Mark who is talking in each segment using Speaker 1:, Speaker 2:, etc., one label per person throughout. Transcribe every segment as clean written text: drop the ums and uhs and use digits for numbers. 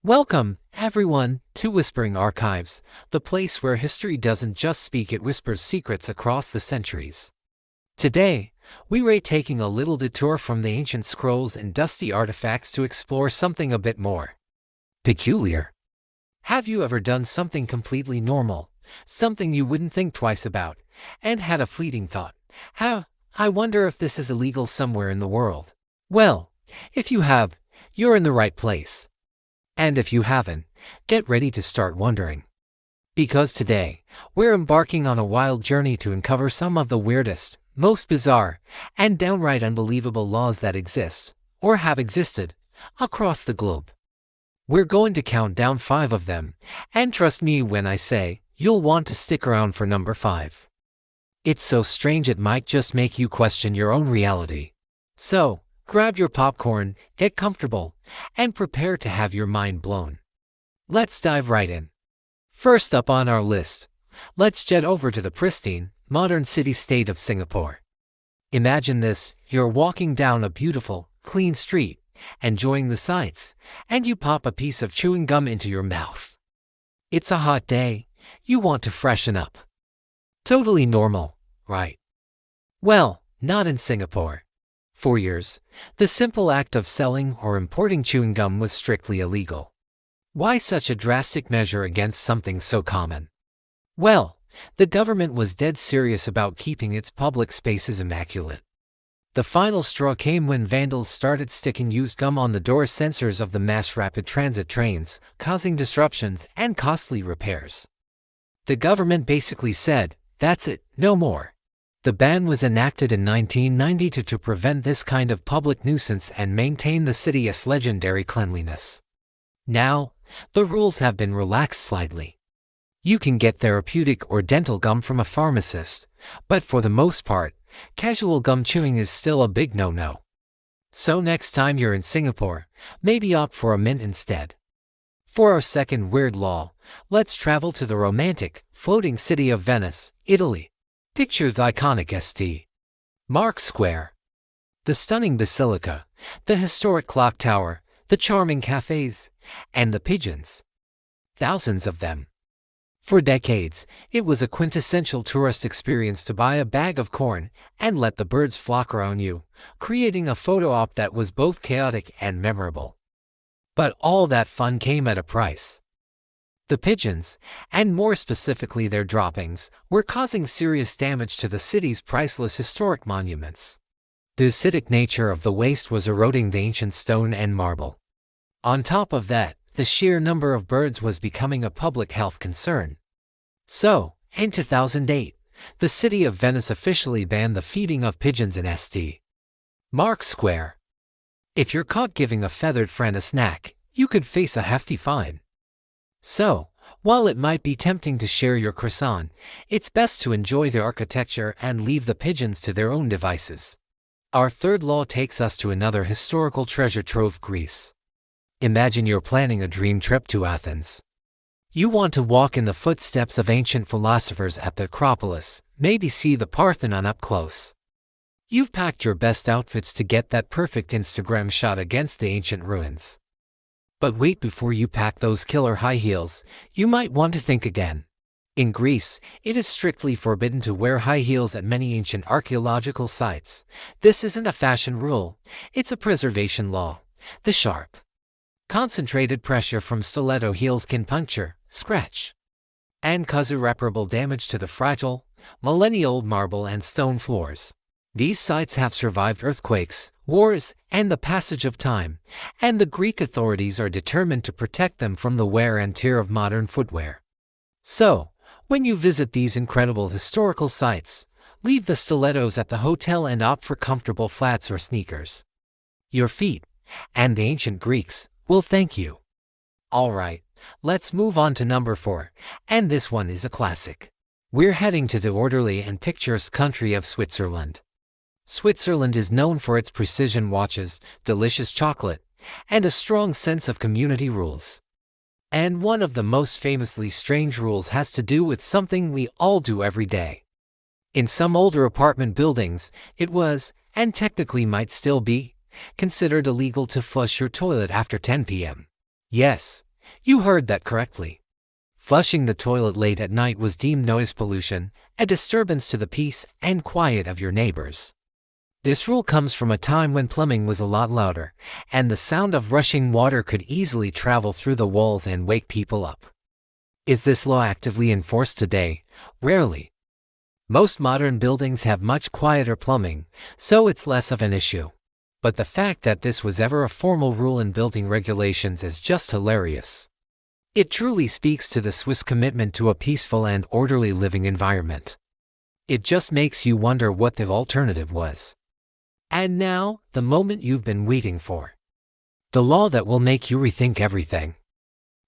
Speaker 1: Welcome, everyone, to Whispering Archives, the place where history doesn't just speak, it whispers secrets across the centuries. Today, we're taking a little detour from the ancient scrolls and dusty artifacts to explore something a bit more peculiar. Have you ever done something completely normal, something you wouldn't think twice about, and had a fleeting thought, I wonder if this is illegal somewhere in the world? Well, if you have, you're in the right place. And if you haven't, get ready to start wondering. Because today, we're embarking on a wild journey to uncover some of the weirdest, most bizarre, and downright unbelievable laws that exist, or have existed, across the globe. We're going to count down 5 of them, and trust me when I say, you'll want to stick around for number 5. It's so strange it might just make you question your own reality. So, grab your popcorn, get comfortable, and prepare to have your mind blown. Let's dive right in. First up on our list, let's jet over to the pristine, modern city-state of Singapore. Imagine this: you're walking down a beautiful, clean street, enjoying the sights, and you pop a piece of chewing gum into your mouth. It's a hot day, you want to freshen up. Totally normal, right? Well, not in Singapore. For years, the simple act of selling or importing chewing gum was strictly illegal. Why such a drastic measure against something so common? Well, the government was dead serious about keeping its public spaces immaculate. The final straw came when vandals started sticking used gum on the door sensors of the mass rapid transit trains, causing disruptions and costly repairs. The government basically said, "That's it, no more." The ban was enacted in 1992 to prevent this kind of public nuisance and maintain the city's legendary cleanliness. Now, the rules have been relaxed slightly. You can get therapeutic or dental gum from a pharmacist, but for the most part, casual gum chewing is still a big no-no. So next time you're in Singapore, maybe opt for a mint instead. For our second weird law, let's travel to the romantic, floating city of Venice, Italy. Picture the iconic St. Mark's Square. The stunning basilica, the historic clock tower, the charming cafes, and the pigeons. Thousands of them. For decades, it was a quintessential tourist experience to buy a bag of corn and let the birds flock around you, creating a photo op that was both chaotic and memorable. But all that fun came at a price. The pigeons, and more specifically their droppings, were causing serious damage to the city's priceless historic monuments. The acidic nature of the waste was eroding the ancient stone and marble. On top of that, the sheer number of birds was becoming a public health concern. So, in 2008, the city of Venice officially banned the feeding of pigeons in St. Mark's Square. If you're caught giving a feathered friend a snack, you could face a hefty fine. So, while it might be tempting to share your croissant, it's best to enjoy the architecture and leave the pigeons to their own devices. Our third law takes us to another historical treasure trove: Greece. Imagine you're planning a dream trip to Athens. You want to walk in the footsteps of ancient philosophers at the Acropolis, maybe see the Parthenon up close. You've packed your best outfits to get that perfect Instagram shot against the ancient ruins. But wait, before you pack those killer high heels, you might want to think again. In Greece, it is strictly forbidden to wear high heels at many ancient archaeological sites. This isn't a fashion rule, it's a preservation law. The sharp, concentrated pressure from stiletto heels can puncture, scratch, and cause irreparable damage to the fragile, millennia-old marble and stone floors. These sites have survived earthquakes, wars, and the passage of time, and the Greek authorities are determined to protect them from the wear and tear of modern footwear. So, when you visit these incredible historical sites, leave the stilettos at the hotel and opt for comfortable flats or sneakers. Your feet, and the ancient Greeks, will thank you. Alright, let's move on to number 4, and this one is a classic. We're heading to the orderly and picturesque country of Switzerland. Switzerland is known for its precision watches, delicious chocolate, and a strong sense of community rules. And one of the most famously strange rules has to do with something we all do every day. In some older apartment buildings, it was, and technically might still be, considered illegal to flush your toilet after 10 p.m. Yes, You heard that correctly. Flushing the toilet late at night was deemed noise pollution, a disturbance to the peace and quiet of your neighbors. This rule comes from a time when plumbing was a lot louder, and the sound of rushing water could easily travel through the walls and wake people up. Is this law actively enforced today? Rarely. Most modern buildings have much quieter plumbing, so it's less of an issue. But the fact that this was ever a formal rule in building regulations is just hilarious. It truly speaks to the Swiss commitment to a peaceful and orderly living environment. It just makes you wonder what the alternative was. And now, the moment you've been waiting for. The law that will make you rethink everything.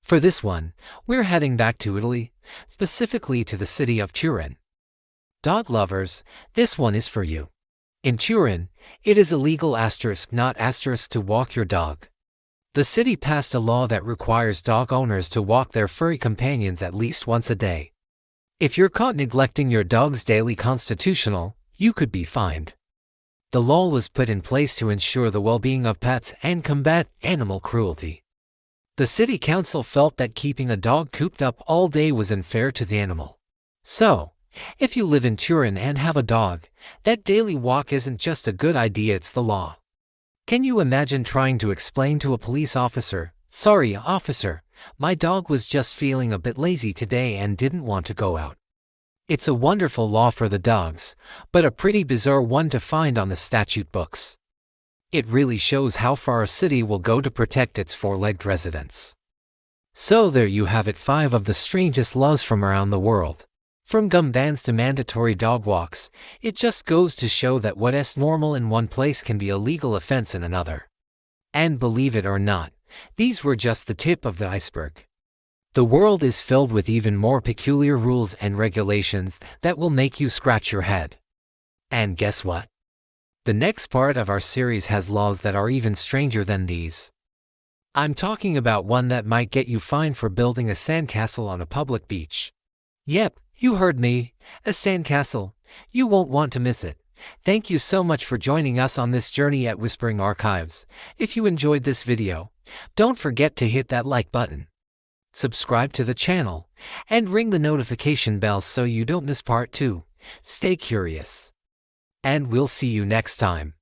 Speaker 1: For this one, we're heading back to Italy, specifically to the city of Turin. Dog lovers, this one is for you. In Turin, it is illegal not to walk your dog. The city passed a law that requires dog owners to walk their furry companions at least once a day. If you're caught neglecting your dog's daily constitutional, you could be fined. The law was put in place to ensure the well-being of pets and combat animal cruelty. The city council felt that keeping a dog cooped up all day was unfair to the animal. So, if you live in Turin and have a dog, that daily walk isn't just a good idea, it's the law. Can you imagine trying to explain to a police officer, "Sorry, officer, my dog was just feeling a bit lazy today and didn't want to go out"? It's a wonderful law for the dogs, but a pretty bizarre one to find on the statute books. It really shows how far a city will go to protect its four-legged residents. So there you have it, 5 of the strangest laws from around the world. From gum bans to mandatory dog walks, it just goes to show that what's normal in one place can be a legal offense in another. And believe it or not, these were just the tip of the iceberg. The world is filled with even more peculiar rules and regulations that will make you scratch your head. And guess what? The next part of our series has laws that are even stranger than these. I'm talking about one that might get you fined for building a sandcastle on a public beach. Yep, you heard me, a sandcastle. You won't want to miss it. Thank you so much for joining us on this journey at Whispering Archives. If you enjoyed this video, don't forget to hit that like button. Subscribe to the channel, and ring the notification bell so you don't miss part 2. Stay curious. And we'll see you next time.